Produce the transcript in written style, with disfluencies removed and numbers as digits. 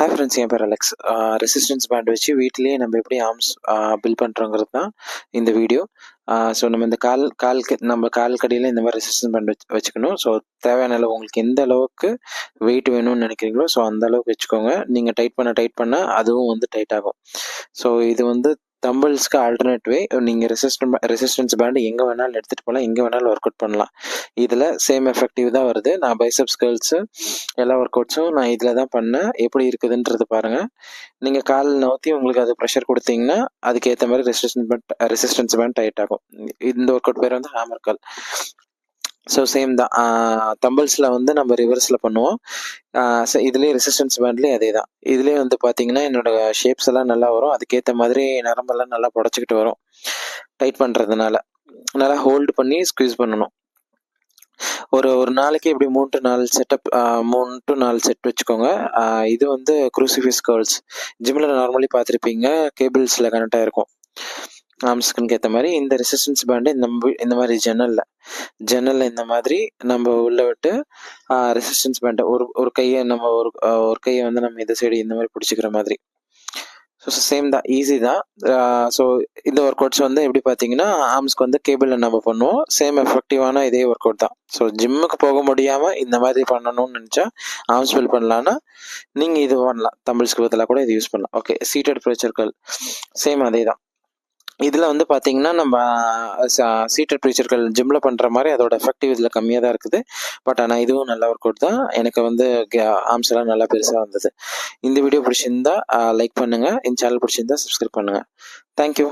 Hi friends, என் பேர் Alex. Resistance pant வச்சு வீட்டிலேயே நம்ம எப்படி ஆர்ம்ஸ் பில்ட் பண்ணுறோங்கிறது தான் இந்த வீடியோ. ஸோ நம்ம இந்த நம்ம கால் கடியில் இந்த மாதிரி ரெசிஸ்டன்ஸ் பேண்ட் வச்சுக்கணும். ஸோ தேவையான அளவு உங்களுக்கு எந்த அளவுக்கு வெயிட் வேணும்னு நினைக்கிறீங்களோ ஸோ அந்த அளவுக்கு வச்சுக்கோங்க. நீங்கள் டைட் பண்ண அதுவும் வந்து டைட் ஆகும். ஸோ இது வந்து தம்பிள்ஸ்க்கு ஆல்டர்னேட் வே. நீங்கள் ரெசிஸ்டன்ஸ் பேண்ட் எங்கே வேணாலும் எடுத்துகிட்டு போகலாம், எங்கே வேணாலும் ஒர்க் அவுட் பண்ணலாம். இதில் சேம் எஃபெக்டிவ் தான் வருது. நான் பைசப்ஸ் கேர்ள்ஸு எல்லா ஒர்க் அவுட்ஸும் நான் இதில் தான் பண்ணேன். எப்படி இருக்குதுன்றது பாருங்கள். நீங்கள் கால் நவுத்தி உங்களுக்கு அது ப்ரெஷர் கொடுத்தீங்கன்னா அதுக்கேற்ற மாதிரி ரெசிஸ்டன்ஸ் பேண்ட் டைட் ஆகும். இந்த ஒர்க் அவுட் பேர் வந்து ஹேமர் கால். ஸோ சேம் தான். தம்பிள்ஸில் வந்து நம்ம ரிவர்ஸில் பண்ணுவோம். இதுலேயே ரெசிஸ்டன்ஸ் பேண்ட்லேயே அதே தான். இதுலேயே வந்து பார்த்தீங்கன்னா என்னோட ஷேப்ஸ் எல்லாம் நல்லா வரும். அதுக்கேற்ற மாதிரி நரம்பெல்லாம் நல்லா புடச்சிக்கிட்டு வரும். டைட் பண்ணுறதுனால நல்லா ஹோல்டு பண்ணி ஸ்குவீஸ் பண்ணணும். ஒரு நாளைக்கு இப்படி 3 to 4 செட் வச்சுக்கோங்க. இது வந்து குரூசிஃபிக்ஸ் கேர்ள்ஸ் ஜிம்மில் நார்மலி பார்த்துருப்பீங்க, கேபிள்ஸில் கனெக்ட் ஆகிருக்கும் ஆர்ம்ஸ்க்குன்னு ஏற்ற மாதிரி. இந்த ரெசிஸ்டன்ஸ் பேண்டு இந்த மாதிரி ஜன்னலில் இந்த மாதிரி நம்ம உள்ள விட்டு ரெசிஸ்டன்ஸ் பேண்டை ஒரு கையை நம்ம ஒரு கையை வந்து நம்ம இந்த சைடு இந்த மாதிரி பிடிச்சிக்கிற மாதிரி. ஸோ சேம் தான், ஈஸி தான். ஸோ இந்த ஒர்க் அவுட்ஸ் வந்து எப்படி பார்த்தீங்கன்னா ஆர்ம்ஸ்க்கு வந்து கேபிளில் நம்ம பண்ணுவோம். சேம் எஃபெக்டிவான இதே ஒர்க் அவுட் தான். ஸோ ஜிம்முக்கு போக முடியாமல் இந்த மாதிரி பண்ணணும்னு நினச்சா ஆர்ம்ஸ் பில் பண்ணலான்னா நீங்கள் இது பண்ணலாம். தம்பிள்ஸ்க்கு பதிலாக கூட இது யூஸ் பண்ணலாம். ஓகே, சீட்டட் ப்ரெஷர்கள் சேம் அதே தான். இதில் வந்து பார்த்தீங்கன்னா நம்ம சீட்டட் ப்ரீச்சர்கள் ஜிம்மில் பண்ணுற மாதிரி அதோட எஃபெக்டிவ் இதில் கம்மியாக தான் இருக்குது. பட் ஆனால் இதுவும் நல்ல ஒர்க் அவுட் தான். எனக்கு வந்து ஆர்ம்ஸ் எல்லாம் நல்லா பெருசாக வந்தது. இந்த வீடியோ பிடிச்சிருந்தா லைக் பண்ணுங்கள். இந்த சேனல் பிடிச்சிருந்தா சப்ஸ்கிரைப் பண்ணுங்கள். தேங்க்யூ.